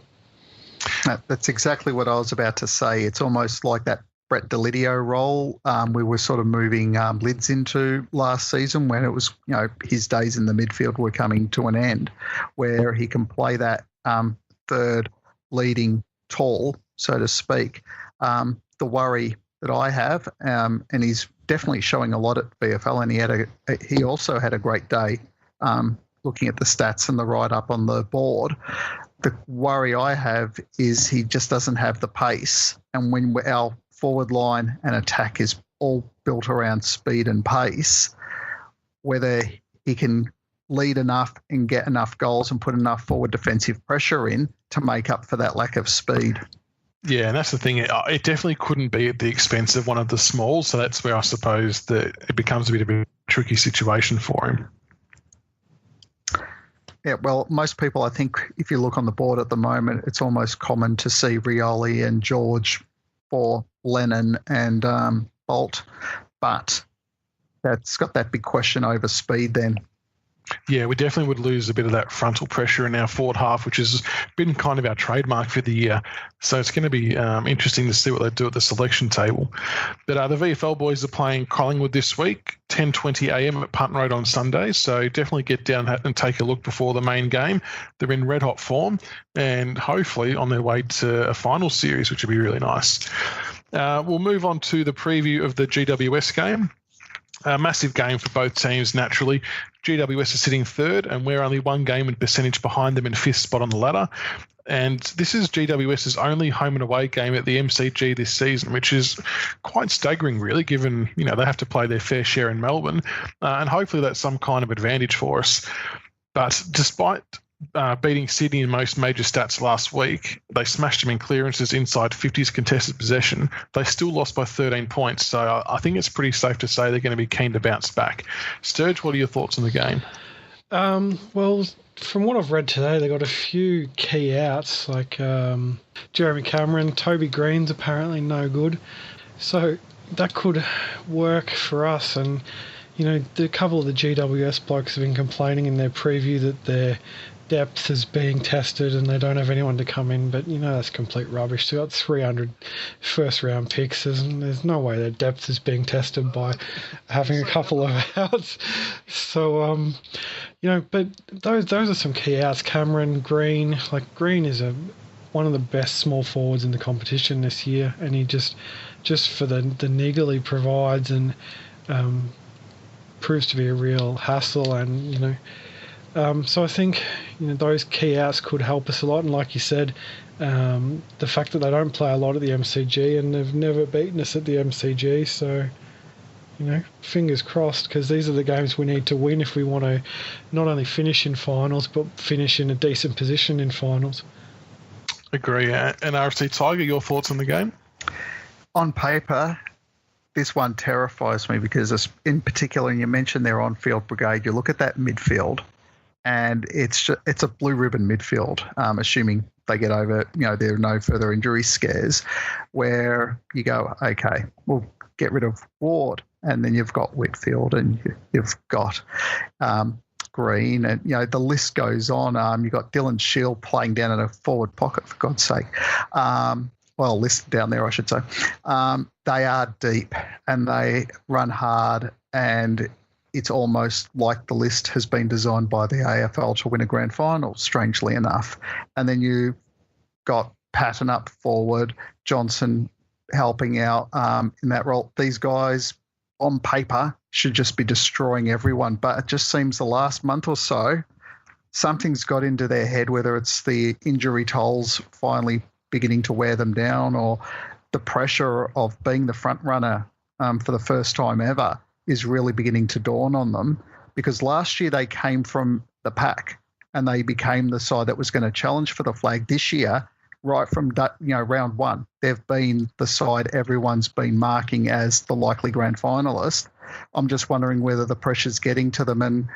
Speaker 3: That's exactly what I was about to say. It's almost like that Brett Delidio role we were sort of moving Lids into last season when it was, his days in the midfield were coming to an end, where he can play that third leading tall, so to speak. The worry that I have, and he's definitely showing a lot at VFL, and he also had a great day looking at the stats and the write-up on the board. The worry I have is he just doesn't have the pace. And when our forward line and attack is all built around speed and pace, whether he can lead enough and get enough goals and put enough forward defensive pressure in to make up for that lack of speed.
Speaker 1: Yeah, and that's the thing. It definitely couldn't be at the expense of one of the smalls, so that's where I suppose that it becomes a bit of a tricky situation for him.
Speaker 3: Yeah, well, most people, I think, if you look on the board at the moment, it's almost common to see Rioli and George for Lennon and Bolt, but that's got that big question over speed then.
Speaker 1: Yeah, we definitely would lose a bit of that frontal pressure in our forward half, which has been kind of our trademark for the year. So it's going to be interesting to see what they do at the selection table. But the VFL boys are playing Collingwood this week, 10:20 a.m. at Punt Road on Sunday. So definitely get down and take a look before the main game. They're in red-hot form and hopefully on their way to a final series, which would be really nice. We'll move on to the preview of the GWS game. A massive game for both teams, naturally. GWS is sitting third, and we're only one game in percentage behind them in fifth spot on the ladder. And this is GWS's only home and away game at the MCG this season, which is quite staggering, really, given they have to play their fair share in Melbourne. And hopefully that's some kind of advantage for us. But despite beating Sydney in most major stats last week, they smashed them in clearances inside 50s contested possession. They still lost by 13 points, so I think it's pretty safe to say they're going to be keen to bounce back. Sturge, what are your thoughts on the game?
Speaker 2: Well, from what I've read today, they got a few key outs, like Jeremy Cameron, Toby Green's apparently no good. So that could work for us. And, the couple of the GWS blokes have been complaining in their preview that their depth is being tested and they don't have anyone to come in, but that's complete rubbish. They got 300 first round picks. There's no way their depth is being tested by having a couple of outs. So but those are some key outs. Cameron, Green, Green is one of the best small forwards in the competition this year, and he just for the niggle he provides and proves to be a real hassle. And so I think those key outs could help us a lot. And like you said, the fact that they don't play a lot at the MCG and they've never beaten us at the MCG, so fingers crossed, because these are the games we need to win if we want to not only finish in finals but finish in a decent position in finals.
Speaker 1: Agree. And Rfctiger, your thoughts on the game?
Speaker 3: On paper, this one terrifies me because, in particular, you mentioned their on-field brigade. You look at that midfield, and it's a blue ribbon midfield, assuming they get over, there are no further injury scares, where you go, okay, we'll get rid of Ward, and then you've got Whitfield, and you've got Green, and the list goes on. You've got Dylan Shield playing down in a forward pocket, for God's sake. Listed down there, I should say. They are deep and they run hard, and it's almost like the list has been designed by the AFL to win a grand final, strangely enough. And then you got Patton up forward, Johnson helping out in that role. These guys on paper should just be destroying everyone, but it just seems the last month or so something's got into their head, whether it's the injury tolls finally beginning to wear them down or the pressure of being the front runner for the first time ever is really beginning to dawn on them, because last year they came from the pack and they became the side that was going to challenge for the flag. This year, right from round one, they've been the side everyone's been marking as the likely grand finalist. I'm just wondering whether the pressure's getting to them. And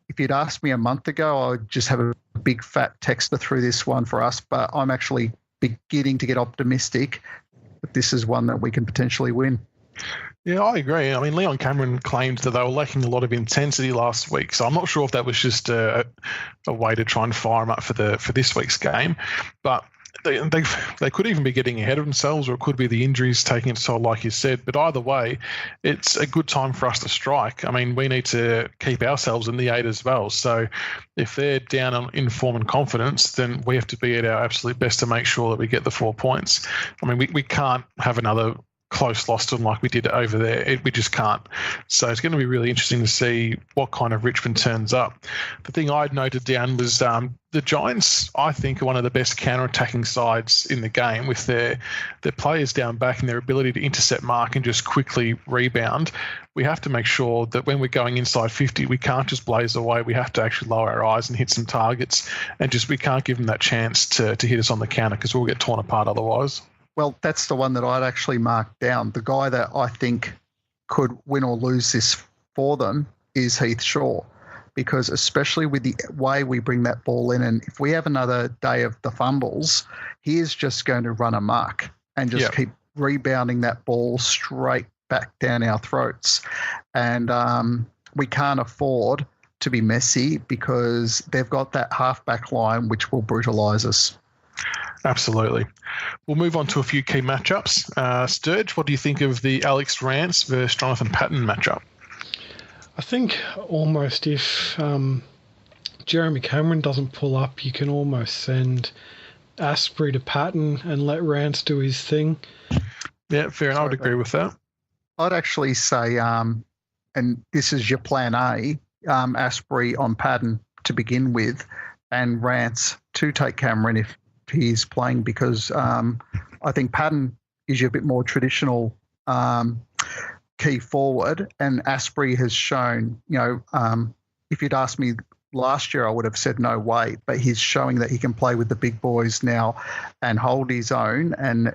Speaker 3: if you'd asked me a month ago, I would just have a big fat texter through this one for us, but I'm actually beginning to get optimistic that this is one that we can potentially win.
Speaker 1: Yeah, I agree. I mean, Leon Cameron claimed that they were lacking a lot of intensity last week, so I'm not sure if that was just a way to try and fire them up for this week's game. But they could even be getting ahead of themselves, or it could be the injuries taking its toll, like you said. But either way, it's a good time for us to strike. I mean, we need to keep ourselves in the 8 as well. So if they're down in form and confidence, then we have to be at our absolute best to make sure that we get the 4 points. I mean, we can't have another close loss to them like we did over there. We just can't. So it's going to be really interesting to see what kind of Richmond turns up. The thing I'd noted down was the Giants, I think, are one of the best counter-attacking sides in the game, with their players down back and their ability to intercept mark and just quickly rebound. We have to make sure that when we're going inside 50, we can't just blaze away. We have to actually lower our eyes and hit some targets, and we can't give them that chance to hit us on the counter, because we'll get torn apart otherwise.
Speaker 3: Well, that's the one that I'd actually marked down. The guy that I think could win or lose this for them is Heath Shaw, because especially with the way we bring that ball in, and if we have another day of the fumbles, he is just going to run amok and just keep rebounding that ball straight back down our throats. And we can't afford to be messy because they've got that half-back line which will brutalise us.
Speaker 1: Absolutely. We'll move on to a few key matchups. Sterge, what do you think of the Alex Rance versus Jonathan Patton matchup?
Speaker 2: I think almost if Jeremy Cameron doesn't pull up, you can almost send Asprey to Patton and let Rance do his thing.
Speaker 1: Yeah, fair enough. I would agree with that.
Speaker 3: I'd actually say, and this is your plan A, Asprey on Patton to begin with, and Rance to take Cameron if he's playing, because I think Patton is your bit more traditional key forward, and Asprey has shown, if you'd asked me last year, I would have said no way, but he's showing that he can play with the big boys now and hold his own, and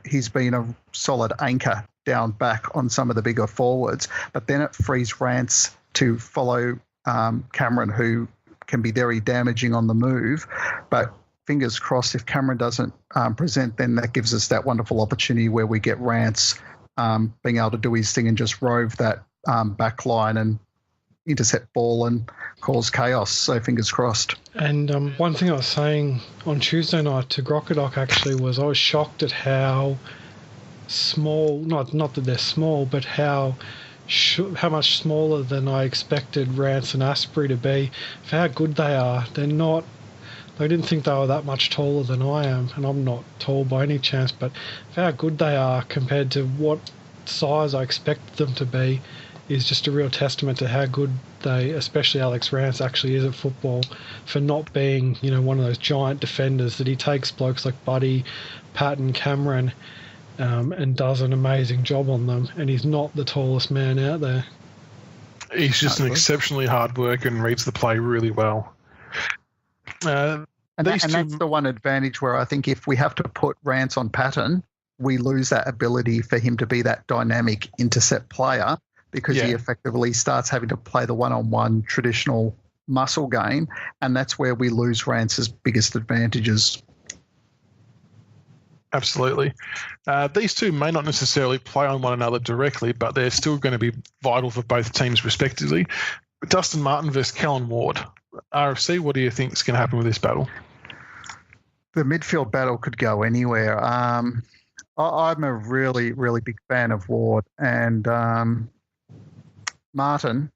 Speaker 3: he's been a solid anchor down back on some of the bigger forwards, but then it frees Rance to follow Cameron, who can be very damaging on the move. But fingers crossed, if Cameron doesn't present, then that gives us that wonderful opportunity where we get Rance being able to do his thing and just rove that back line and intercept ball and cause chaos. So fingers crossed. And
Speaker 2: one thing I was saying on Tuesday night to Grockadoc actually was I was shocked at how small, not that they're small, but how much smaller than I expected Rance and Asprey to be. For how good they are, they're not. I didn't think they were that much taller than I am, and I'm not tall by any chance, but for how good they are compared to what size I expected them to be is just a real testament to how good they, especially Alex Rance, actually is at football, for not being, one of those giant defenders, that he takes blokes like Buddy, Patton, Cameron, and does an amazing job on them, and he's not the tallest man out there.
Speaker 1: He's just an exceptionally hard worker and reads the play really well.
Speaker 3: And that's the one advantage where I think if we have to put Rance on Patton, we lose that ability for him to be that dynamic intercept player, because he effectively starts having to play the one-on-one traditional muscle game, and that's where we lose Rance's biggest advantages.
Speaker 1: Absolutely. These two may not necessarily play on one another directly, but they're still going to be vital for both teams respectively. Dustin Martin versus Kellen Ward. RFC, what do you think is going to happen with this battle?
Speaker 3: The midfield battle could go anywhere. I'm a really, really big fan of Ward, and Martin,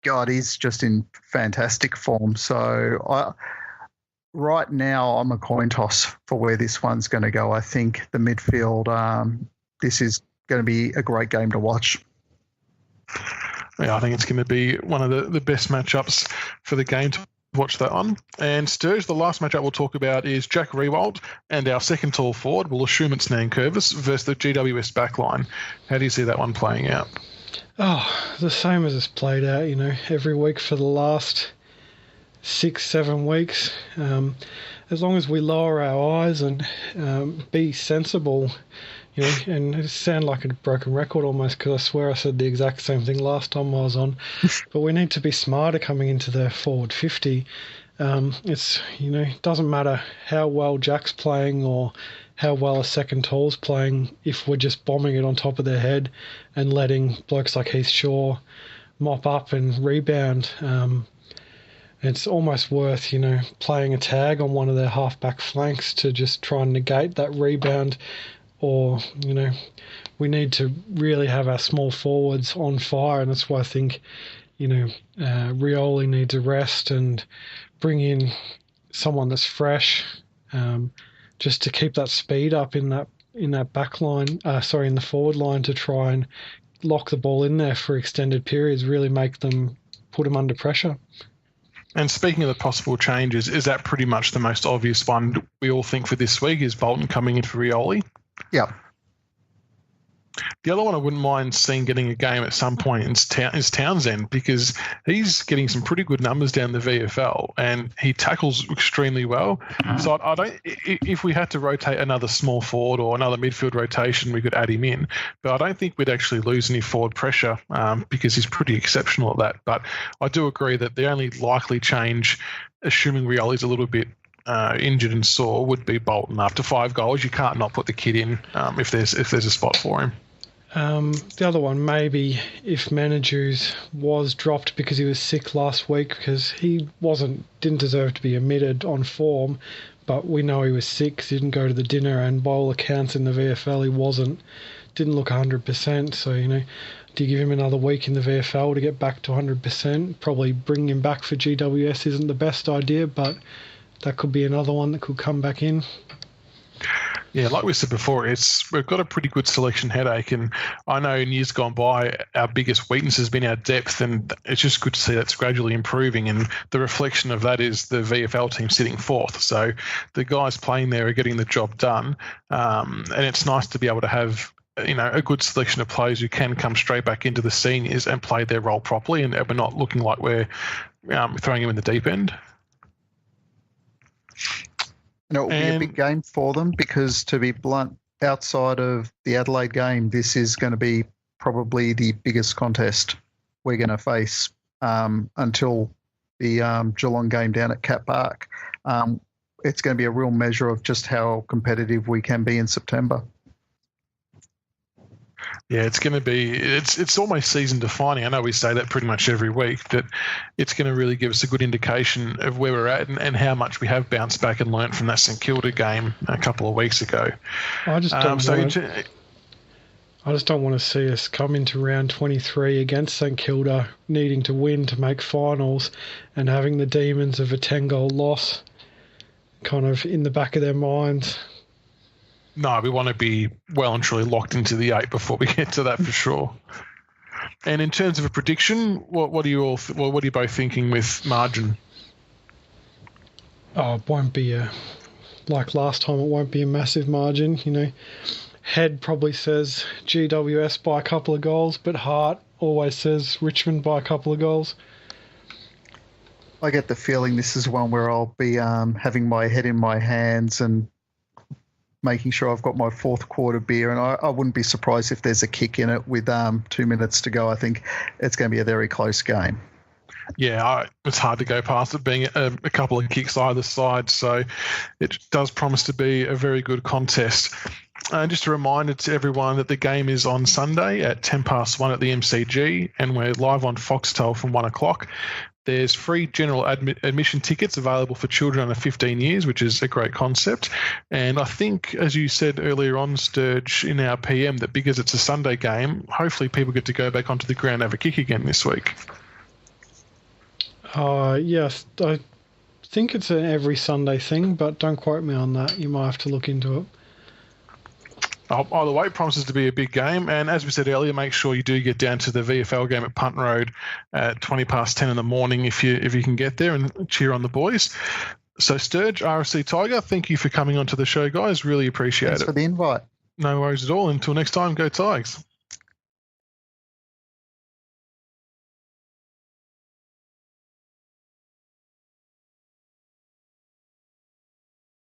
Speaker 3: God, he's just in fantastic form. So right now I'm a coin toss for where this one's going to go. I think the midfield, this is going to be a great game to watch.
Speaker 1: Yeah, I think it's going to be one of the best matchups for the game to watch that on. And Sturge, the last matchup we'll talk about is Jack Riewoldt and our second tall forward, we'll assume it's Nankervis, versus the GWS backline. How do you see that one playing out?
Speaker 2: Oh, the same as it's played out, every week for the last 6-7 weeks. As long as we lower our eyes and be sensible, and it sound like a broken record almost, because I swear I said the exact same thing last time I was on, but we need to be smarter coming into the forward 50. It's, it doesn't matter how well Jack's playing or how well a second tall's playing if we're just bombing it on top of their head and letting blokes like Heath Shaw mop up and rebound. It's almost worth, playing a tag on one of their half-back flanks to just try and negate that rebound. Or, we need to really have our small forwards on fire, and that's why I think, Rioli needs a rest and bring in someone that's fresh, just to keep that speed up in that back line, in the forward line, to try and lock the ball in there for extended periods, really put them under pressure.
Speaker 1: And speaking of the possible changes, is that pretty much the most obvious one we all think for this week, is Bolton coming in for Rioli?
Speaker 3: Yeah.
Speaker 1: The other one I wouldn't mind seeing getting a game at some point is Townsend, because he's getting some pretty good numbers down the VFL and he tackles extremely well. So I don't. If we had to rotate another small forward or another midfield rotation, we could add him in. But I don't think we'd actually lose any forward pressure because he's pretty exceptional at that. But I do agree that the only likely change, assuming Rioli's a little bit injured and sore would be Bolton. After 5 goals, you can't not put the kid in if there's a spot for him.
Speaker 2: The other one, maybe if Manajus was dropped because he was sick last week, because he didn't deserve to be omitted on form, but we know he was sick, he didn't go to the dinner, and by all accounts in the VFL he didn't look 100%, so, do you give him another week in the VFL to get back to 100%? Probably bringing him back for GWS isn't the best idea, but that could be another one that could come back in.
Speaker 1: Yeah, like we said before, we've got a pretty good selection headache, and I know in years gone by, our biggest weakness has been our depth, and it's just good to see that's gradually improving, and the reflection of that is the VFL team sitting 4th. So the guys playing there are getting the job done, and it's nice to be able to have a good selection of players who can come straight back into the seniors and play their role properly, and we're not looking like we're throwing them in the deep end.
Speaker 3: It will be a big game for them because, to be blunt, outside of the Adelaide game, this is going to be probably the biggest contest we're going to face until the Geelong game down at Cat Park. It's going to be a real measure of just how competitive we can be in September.
Speaker 1: Yeah, it's going to be. It's almost season defining. I know we say that pretty much every week, but it's going to really give us a good indication of where we're at and how much we have bounced back and learnt from that St Kilda game a couple of weeks ago.
Speaker 2: I just don't want to see us come into round 23 against St Kilda needing to win to make finals and having the demons of a 10-goal loss kind of in the back of their minds.
Speaker 1: No, we want to be well and truly locked into the 8 before we get to that for sure. And in terms of a prediction, what are you both thinking with margin?
Speaker 2: Oh, it won't be like last time. It won't be a massive margin. Head probably says GWS by a couple of goals, but heart always says Richmond by a couple of goals.
Speaker 3: I get the feeling this is one where I'll be having my head in my hands and making sure I've got my 4th quarter beer, and I wouldn't be surprised if there's a kick in it with 2 minutes to go. I think it's going to be a very close game.
Speaker 1: Yeah, it's hard to go past it being a couple of kicks either side, so it does promise to be a very good contest. Just a reminder to everyone that the game is on Sunday at 1:10 at the MCG, and we're live on Foxtel from 1 o'clock. There's free general admission tickets available for children under 15 years, which is a great concept. And I think, as you said earlier on, Sterge, in our PM, that because it's a Sunday game, hopefully people get to go back onto the ground and have a kick again this week.
Speaker 2: Yes, I think it's an every Sunday thing, but don't quote me on that. You might have to look into it.
Speaker 1: Either way, it promises to be a big game. And as we said earlier, make sure you do get down to the VFL game at Punt Road at 10:20 in the morning if you can get there and cheer on the boys. So Sterge, Rfctiger, thank you for coming onto the show, guys. Really appreciate it.
Speaker 3: Thanks for the invite.
Speaker 1: No worries at all. Until next time, go Tigers.